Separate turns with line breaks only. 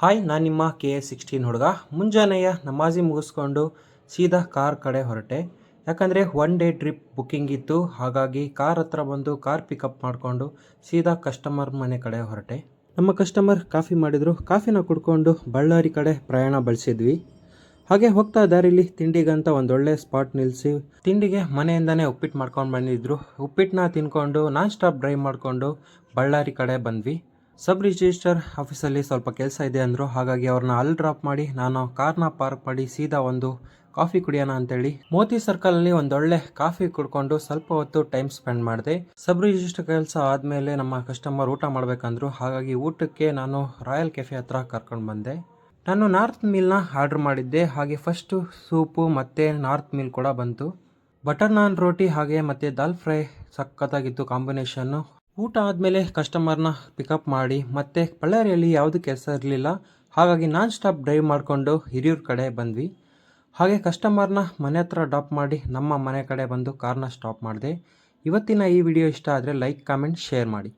Hi, ನಾನು ನಿಮ್ಮ KA16 ಹುಡುಗ. ಮುಂಜಾನೆಯ ನಮಾಜಿ ಮುಗಿಸ್ಕೊಂಡು ಸೀದಾ ಕಾರ್ ಕಡೆ ಹೊರಟೆ. ಯಾಕಂದರೆ 1 ಡೇ ಟ್ರಿಪ್ ಬುಕ್ಕಿಂಗ್ ಇತ್ತು. ಹಾಗಾಗಿ ಕಾರ್ ಹತ್ರ ಬಂದು ಕಾರ್ ಪಿಕಪ್ ಮಾಡಿಕೊಂಡು ಸೀದಾ ಕಸ್ಟಮರ್ ಮನೆ ಕಡೆ ಹೊರಟೆ. ನಮ್ಮ ಕಸ್ಟಮರ್ ಕಾಫಿ ಮಾಡಿದರು. ಕಾಫಿನ ಕುಡ್ಕೊಂಡು ಬಳ್ಳಾರಿ ಕಡೆ ಪ್ರಯಾಣ ಬೆಳೆಸಿದ್ವಿ. ಹಾಗೆ ಹೋಗ್ತಾ ದಾರಿಲಿ ತಿಂಡಿಗಂತ ಒಂದೊಳ್ಳೆ ಸ್ಪಾಟ್ ನಿಲ್ಲಿಸಿ ತಿಂಡಿಗೆ ಮನೆಯಿಂದನೇ ಉಪ್ಪಿಟ್ಟು ಮಾಡ್ಕೊಂಡು ಬಂದಿದ್ರು. ಉಪ್ಪಿಟ್ಟನ್ನ ತಿನ್ಕೊಂಡು ನಾನ್ ಸ್ಟಾಪ್ ಡ್ರೈವ್ ಮಾಡಿಕೊಂಡು ಬಳ್ಳಾರಿ ಕಡೆ ಬಂದ್ವಿ. ಸಬ್ ರಿಜಿಸ್ಟರ್ ಆಫೀಸಲ್ಲಿ ಸ್ವಲ್ಪ ಕೆಲಸ ಇದೆ ಅಂದರು. ಹಾಗಾಗಿ ಅವ್ರನ್ನ ಅಲ್ಲಿ ಡ್ರಾಪ್ ಮಾಡಿ ನಾನು ಕಾರ್ನ ಪಾರ್ಕ್ ಮಾಡಿ ಸೀದಾ ಒಂದು ಕಾಫಿ ಕುಡಿಯೋಣ ಅಂತೇಳಿ ಮೋತಿ ಸರ್ಕಲಲ್ಲಿ ಒಂದೊಳ್ಳೆ ಕಾಫಿ ಕುಡ್ಕೊಂಡು ಸ್ವಲ್ಪ ಹೊತ್ತು ಟೈಮ್ ಸ್ಪೆಂಡ್ ಮಾಡಿದೆ. ಸಬ್ ರಿಜಿಸ್ಟರ್ ಕೆಲಸ ಆದಮೇಲೆ ನಮ್ಮ ಕಸ್ಟಮರ್ ಊಟ ಮಾಡಬೇಕಂದ್ರು. ಹಾಗಾಗಿ ಊಟಕ್ಕೆ ನಾನು ರಾಯಲ್ ಕೆಫೆ ಹತ್ರ ಕರ್ಕೊಂಡು ಬಂದೆ. ನಾನು ನಾರ್ತ್ ಮೀಲ್ನ ಆರ್ಡ್ರ್ ಮಾಡಿದ್ದೆ. ಹಾಗೆ ಫಸ್ಟು ಸೂಪು ಮತ್ತು ನಾರ್ತ್ ಮೀಲ್ ಕೂಡ ಬಂತು. ಬಟರ್ ನಾನ್ ರೋಟಿ ಹಾಗೆ ಮತ್ತು ದಾಲ್ ಫ್ರೈ ಸಖತ್ತಾಗಿತ್ತು ಕಾಂಬಿನೇಷನ್ನು. ಊಟ ಆದಮೇಲೆ ಕಸ್ಟಮರ್ನ ಪಿಕಪ್ ಮಾಡಿ ಮತ್ತೆ ಬಳ್ಳಾರಿಯಲ್ಲಿ ಯಾವುದೂ ಕೆಲಸ ಇರಲಿಲ್ಲ. ಹಾಗಾಗಿ ನಾನ್ ಸ್ಟಾಪ್ ಡ್ರೈವ್ ಮಾಡಿಕೊಂಡು ಹಿರಿಯೂರು ಕಡೆ ಬಂದ್ವಿ. ಹಾಗೆ ಕಸ್ಟಮರ್ನ ಮನೆ ಹತ್ರ ಡ್ರಾಪ್ ಮಾಡಿ ನಮ್ಮ ಮನೆ ಕಡೆ ಬಂದು ಕಾರ್ನ ಸ್ಟಾಪ್ ಮಾಡಿದೆ. ಇವತ್ತಿನ ಈ ವಿಡಿಯೋ ಇಷ್ಟ ಆದರೆ ಲೈಕ್, ಕಾಮೆಂಟ್, ಶೇರ್ ಮಾಡಿ.